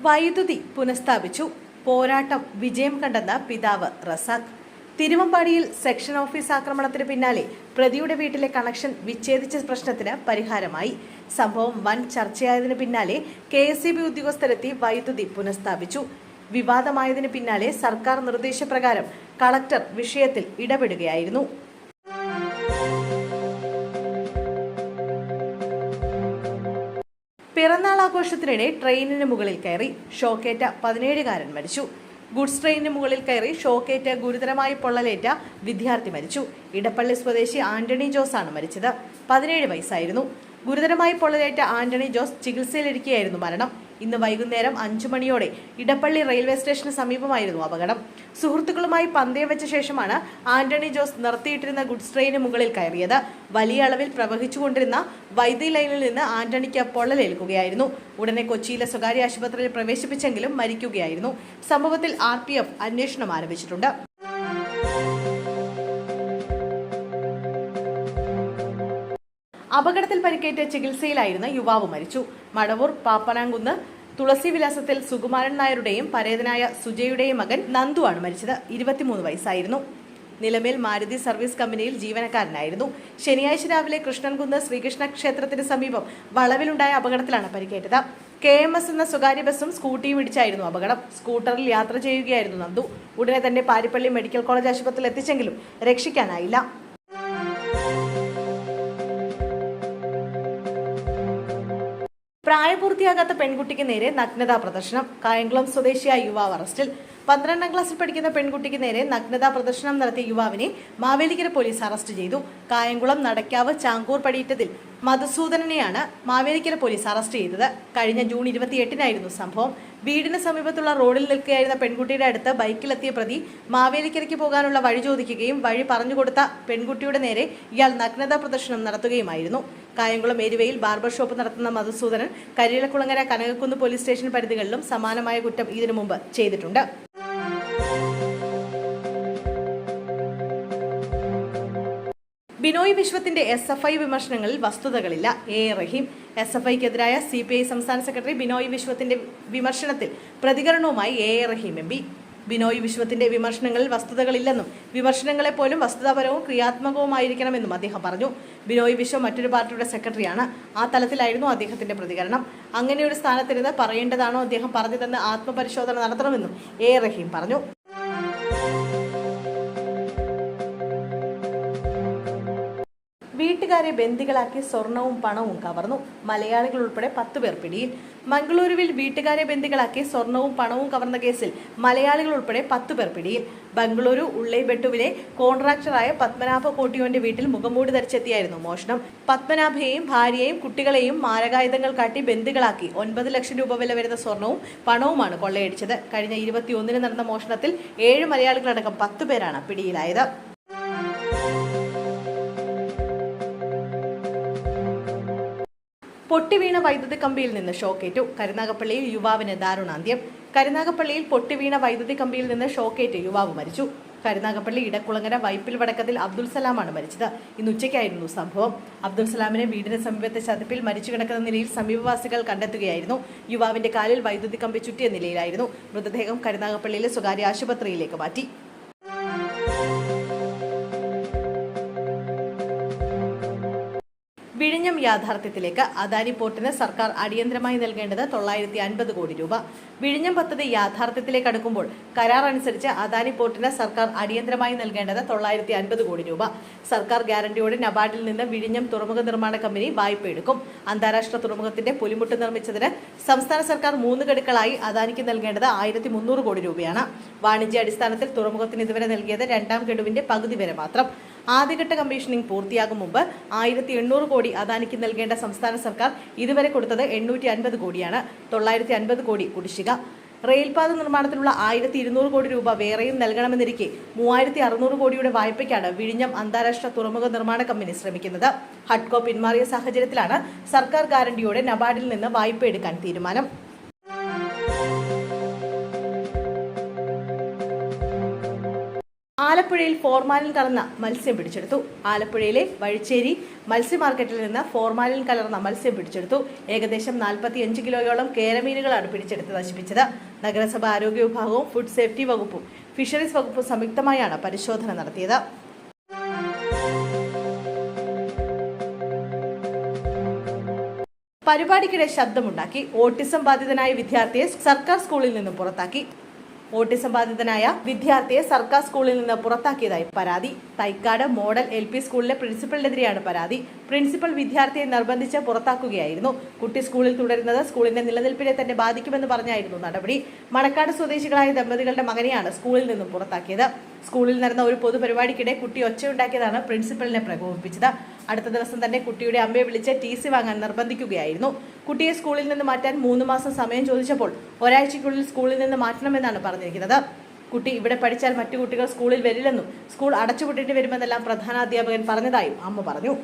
വൈദ്യുതി പുനഃസ്ഥാപിച്ചു. പോരാട്ടം വിജയം കണ്ടെന്ന പിതാവ് റസാഖ്. തിരുവമ്പാടിയിൽ സെക്ഷൻ ഓഫീസ് ആക്രമണത്തിന് പിന്നാലെ പ്രതിയുടെ വീട്ടിലെ കണക്ഷൻ വിച്ഛേദിച്ച പ്രശ്നത്തിന് പരിഹാരമായി. സംഭവം വൻ ചർച്ചയായതിനു പിന്നാലെ KSEB ഉദ്യോഗസ്ഥരെത്തി വൈദ്യുതി പുനഃസ്ഥാപിച്ചു. വിവാദമായതിനു പിന്നാലെ സർക്കാർ നിർദ്ദേശപ്രകാരം കളക്ടർ വിഷയത്തിൽ ഇടപെടുകയായിരുന്നു. പിറന്നാൾ ആഘോഷത്തിനിടെ ട്രെയിനിന് മുകളിൽ കയറി ഷോക്കേറ്റ 17-കാരൻ മരിച്ചു. ഗുഡ്സ് ട്രെയിനിന് മുകളിൽ കയറി ഷോക്കേറ്റ് ഗുരുതരമായി പൊള്ളലേറ്റ വിദ്യാർത്ഥി മരിച്ചു. ഇടപ്പള്ളി സ്വദേശി ആന്റണി ജോസ് ആണ് മരിച്ചത്. 17 വയസ്സായിരുന്നു. ഗുരുതരമായി പൊള്ളലേറ്റ ആന്റണി ജോസ് ചികിത്സയിലിരിക്കെയായിരുന്നു മരണം. ഇന്ന് വൈകുന്നേരം 5 മണിയോടെ ഇടപ്പള്ളി റെയിൽവേ സ്റ്റേഷന് സമീപമായിരുന്നു അപകടം. സുഹൃത്തുക്കളുമായി പന്തയം വെച്ച ശേഷമാണ് ആന്റണി ജോസ് നിർത്തിയിട്ടിരുന്ന ഗുഡ്സ് ട്രെയിനിന് മുകളിൽ കയറിയത്. വലിയ അളവിൽ പ്രവഹിച്ചുകൊണ്ടിരുന്ന വൈദ്യുതി ലൈനിൽ നിന്ന് ആന്റണിക്ക് പൊള്ളലേൽക്കുകയായിരുന്നു. ഉടനെ കൊച്ചിയിലെ സ്വകാര്യ ആശുപത്രിയിൽ പ്രവേശിപ്പിച്ചെങ്കിലും മരിക്കുകയായിരുന്നു. സംഭവത്തിൽ RPF അന്വേഷണം ആരംഭിച്ചിട്ടുണ്ട്. അപകടത്തിൽ പരിക്കേറ്റ് ചികിത്സയിലായിരുന്ന യുവാവ് മരിച്ചു. മടവൂർ പാപ്പനാംകുന്ന് തുളസി വിലാസത്തിൽ സുകുമാരൻ നായരുടെയും പരേതനായ സുജയുടെയും മകൻ നന്ദു ആണ് മരിച്ചത്. 23 വയസ്സായിരുന്നു. നിലമേൽ മാരുതി സർവീസ് കമ്പനിയിൽ ജീവനക്കാരനായിരുന്നു. ശനിയാഴ്ച രാവിലെ കൃഷ്ണൻകുന്ന് ശ്രീകൃഷ്ണ ക്ഷേത്രത്തിന് സമീപം വളവിലുണ്ടായ അപകടത്തിലാണ് പരിക്കേറ്റത്. KMS എന്ന സ്വകാര്യ ബസും സ്കൂട്ടിയും ഇടിച്ചായിരുന്നു അപകടം. സ്കൂട്ടറിൽ യാത്ര ചെയ്യുകയായിരുന്നു നന്ദു. ഉടനെ തന്നെ പാരിപ്പള്ളി മെഡിക്കൽ കോളേജ് ആശുപത്രിയിൽ എത്തിച്ചെങ്കിലും രക്ഷിക്കാനായില്ല. പ്രായപൂർത്തിയാകാത്ത പെൺകുട്ടിക്ക് നേരെ നഗ്നതാ പ്രദർശനം. കായംകുളം സ്വദേശിയായ യുവാവ് അറസ്റ്റിൽ. 12ാം ക്ലാസ്സിൽ പഠിക്കുന്ന പെൺകുട്ടിക്ക് നേരെ നഗ്നതാ പ്രദർശനം നടത്തിയ യുവാവിനെ മാവേലിക്കര പോലീസ് അറസ്റ്റ് ചെയ്തു. കായംകുളം നടക്കാവ് ചാങ്കൂർ പടിയിട്ടതിൽ മധുസൂദനനെയാണ് മാവേലിക്കര പോലീസ് അറസ്റ്റ് ചെയ്തത്. കഴിഞ്ഞ ജൂൺ 28-നായിരുന്നു സംഭവം. വീടിന് സമീപത്തുള്ള റോഡിൽ നിൽക്കുകയായിരുന്ന പെൺകുട്ടിയുടെ അടുത്ത് ബൈക്കിലെത്തിയ പ്രതി മാവേലിക്കരയ്ക്ക് പോകാനുള്ള വഴി ചോദിക്കുകയും വഴി പറഞ്ഞുകൊടുത്ത പെൺകുട്ടിയുടെ നേരെ ഇയാൾ നഗ്നതാ പ്രദർശനം നടത്തുകയുമായിരുന്നു. കായംകുളം എരുവയിൽ ബാർബർ ഷോപ്പ് നടത്തുന്ന മധുസൂദനൻ കരിയിലക്കുളങ്ങര കനകക്കുന്ന് പോലീസ് സ്റ്റേഷൻ പരിധികളിലും സമാനമായ കുറ്റം ഇതിനു മുമ്പ് ചെയ്തിട്ടുണ്ട്. ബിനോയ് വിശ്വത്തിന്റെ SFI വിമർശനങ്ങളിൽ വസ്തുതകളില്ല. A. റഹീം. SFIക്കെതിരായ CPI സംസ്ഥാന സെക്രട്ടറി ബിനോയ് വിശ്വത്തിന്റെ വിമർശനത്തിൽ പ്രതികരണവുമായി A. Rahim MP. ബിനോയ് വിശ്വത്തിന്റെ വിമർശനങ്ങളിൽ വസ്തുതകളില്ലെന്നും വിമർശനങ്ങളെ പോലും വസ്തുതാപരവും ക്രിയാത്മകവുമായിരിക്കണമെന്നും അദ്ദേഹം പറഞ്ഞു. ബിനോയ് വിശ്വം മറ്റൊരു പാർട്ടിയുടെ സെക്രട്ടറിയാണ്. ആ തലത്തിലായിരുന്നു അദ്ദേഹത്തിന്റെ പ്രതികരണം. അങ്ങനെ ഒരു സ്ഥാനത്തിരുന്ന് പറയേണ്ടതാണോ അദ്ദേഹം പറഞ്ഞതെന്ന് ആത്മപരിശോധന നടത്തണമെന്നും A. റഹീം പറഞ്ഞു. വീട്ടുകാരെ ബന്ദികളാക്കി സ്വർണവും പണവും കവർന്നു. മലയാളികൾ ഉൾപ്പെടെ 10 പേർ പിടിയിൽ. മംഗളൂരുവിൽ വീട്ടുകാരെ ബന്ദികളാക്കി സ്വർണവും പണവും കവർന്ന കേസിൽ മലയാളികൾ ഉൾപ്പെടെ 10 പേർ പിടിയിൽ. ബംഗളൂരു ഉള്ളൈബെട്ടുവിലെ കോൺട്രാക്ടറായ പത്മനാഭ കോട്ടിയോന്റെ വീട്ടിൽ മുഖംമൂടി ധരിച്ചെത്തിയായിരുന്നു മോഷണം. പത്മനാഭയെയും ഭാര്യയെയും കുട്ടികളെയും മാരകായുധങ്ങൾ കാട്ടി ബന്ദികളാക്കി 9 ലക്ഷം രൂപ വില വരുന്ന സ്വർണവും പണവുമാണ് കൊള്ളയടിച്ചത്. കഴിഞ്ഞ 21-ന് നടന്ന മോഷണത്തിൽ 7 മലയാളികളടക്കം 10 പേരാണ് പിടിയിലായത്. പൊട്ടിവീണ വൈദ്യുതി കമ്പിയിൽ നിന്ന് ഷോക്കേറ്റു. കരുനാഗപ്പള്ളിയിൽ യുവാവിന് ദാരുണാന്ത്യം. കരുനാഗപ്പള്ളിയിൽ പൊട്ടിവീണ വൈദ്യുതി കമ്പിയിൽ നിന്ന് ഷോക്കേറ്റ് യുവാവ് മരിച്ചു. കരുനാഗപ്പള്ളി ഇടക്കുളങ്ങര വൈപ്പിൽ വടക്കത്തിൽ അബ്ദുൾ സലാമാണ് മരിച്ചത്. ഇന്ന് ഉച്ചയ്ക്കായിരുന്നു സംഭവം. അബ്ദുൾ സലാമിനെ വീടിന് സമീപത്തെ ചതുപ്പിൽ മരിച്ചു കിടക്കുന്ന നിലയിൽ സമീപവാസികൾ കണ്ടെത്തുകയായിരുന്നു. യുവാവിന്റെ കാലിൽ വൈദ്യുതി കമ്പി ചുറ്റിയ നിലയിലായിരുന്നു. മൃതദേഹം കരുനാഗപ്പള്ളിയിലെ സ്വകാര്യ ആശുപത്രിയിലേക്ക് മാറ്റി. വിഴിഞ്ഞം യാഥാർത്ഥ്യത്തിലേക്ക്. അദാനി പോർട്ടിന് സർക്കാർ അടിയന്തരമായി നൽകേണ്ടത് 950 കോടി രൂപ. വിഴിഞ്ഞം പദ്ധതി യാഥാർത്ഥ്യത്തിലേക്ക് അടുക്കുമ്പോൾ കരാർ അനുസരിച്ച് അദാനി പോർട്ടിന് സർക്കാർ അടിയന്തരമായി നൽകേണ്ടത് 950 കോടി രൂപ. സർക്കാർ ഗ്യാരണ്ടിയോടെ നബാർഡിൽ നിന്ന് വിഴിഞ്ഞം തുറമുഖ നിർമ്മാണ കമ്പനി വായ്പ എടുക്കും. അന്താരാഷ്ട്ര തുറമുഖത്തിന്റെ പുലിമുട്ട് നിർമ്മിച്ചതിന് സംസ്ഥാന സർക്കാർ 3 ഗഡുക്കളായി അദാനിക്ക് നൽകേണ്ടത് 1300 കോടി രൂപയാണ്. വാണിജ്യാടിസ്ഥാനത്തിൽ തുറമുഖത്തിന് ഇതുവരെ നൽകിയത് 2ാം ഗഡുവിന്റെ പകുതി വരെ മാത്രം. ആദ്യഘട്ട കമ്മീഷനിംഗ് പൂർത്തിയാകും മുമ്പ് 1800 കോടി അദാനിക്ക് നൽകേണ്ട സംസ്ഥാന സർക്കാർ ഇതുവരെ കൊടുത്തത് 850 കോടിയാണ്. 950 കോടി കുടിശ്ശിക. റെയിൽപാത നിർമ്മാണത്തിനുള്ള 1200 കോടി രൂപ വേറെയും നൽകണമെന്നിരിക്കെ 3600 കോടിയുടെ വായ്പയ്ക്കാണ് വിഴിഞ്ഞം അന്താരാഷ്ട്ര തുറമുഖ നിർമ്മാണ കമ്പനി ശ്രമിക്കുന്നത്. ഹഡ്കോ പിന്മാറിയ സാഹചര്യത്തിലാണ് സർക്കാർ ഗ്യാരണ്ടിയോടെ നബാർഡിൽ നിന്ന് വായ്പ എടുക്കാൻ തീരുമാനം. ആലപ്പുഴ ആലപ്പുഴയിൽ ഫോർമാലിൻ കലർന്ന മത്സ്യം പിടിച്ചെടുത്തു. ആലപ്പുഴയിലെ വഴിച്ചേരി മത്സ്യ മാർക്കറ്റിൽ നിന്ന് ഫോർമാലിൻ കലർന്ന മത്സ്യം പിടിച്ചെടുത്തു. ഏകദേശം 45 കിലോയോളം കേരമീനുകളാണ് പിടിച്ചെടുത്ത് നശിപ്പിച്ചത്. നഗരസഭ ആരോഗ്യ വിഭാഗവും ഫുഡ് സേഫ്റ്റി വകുപ്പും ഫിഷറീസ് വകുപ്പും സംയുക്തമായാണ് പരിശോധന നടത്തിയത്. പരിപാടിക്കിടെ ശബ്ദമുണ്ടാക്കി. ഓട്ടിസം ബാധിതനായ വിദ്യാർത്ഥിയെ സർക്കാർ സ്കൂളിൽ നിന്നും പുറത്താക്കി. ഓട്ടിസം ബാധിതനായ വിദ്യാർത്ഥിയെ സർക്കാർ സ്കൂളിൽ നിന്ന് പുറത്താക്കിയതായി പരാതി. തൈക്കാട് മോഡൽ LP സ്കൂളിലെ പ്രിൻസിപ്പലിനെതിരെയാണ് പരാതി. പ്രിൻസിപ്പൽ വിദ്യാർത്ഥിയെ നിർബന്ധിച്ച് പുറത്താക്കുകയായിരുന്നു. കുട്ടി സ്കൂളിൽ തുടരുന്നത് സ്കൂളിന്റെ നിലനിൽപ്പിനെ തന്നെ ബാധിക്കുമെന്ന് പറഞ്ഞായിരുന്നു നടപടി. മണക്കാട് സ്വദേശികളായ ദമ്പതികളുടെ മകനെയാണ് സ്കൂളിൽ നിന്നും പുറത്താക്കിയത്. സ്കൂളിൽ നടന്ന ഒരു പൊതുപരിപാടിക്കിടെ കുട്ടി ഒച്ചയുണ്ടാക്കിയതാണ് പ്രിൻസിപ്പലിനെ പ്രകോപിപ്പിച്ചത്. അടുത്ത ദിവസം തന്നെ കുട്ടിയുടെ അമ്മയെ വിളിച്ച് TC വാങ്ങാൻ നിർബന്ധിക്കുകയായിരുന്നു. കുട്ടിയെ സ്കൂളിൽ നിന്ന് മാറ്റാൻ 3 മാസം സമയം ചോദിച്ചപ്പോൾ ഒരാഴ്ചയ്ക്കുള്ളിൽ സ്കൂളിൽ നിന്ന് മാറ്റണമെന്നാണ് പറഞ്ഞിരിക്കുന്നത്. കുട്ടി ഇവിടെ പഠിച്ചാൽ മറ്റു കുട്ടികൾ സ്കൂളിൽ വരില്ലെന്നും സ്കൂൾ അടച്ചുപൂട്ടേണ്ടി വരുമെന്നെല്ലാം പ്രധാനാധ്യാപകൻ പറഞ്ഞതായും അമ്മ പറഞ്ഞു.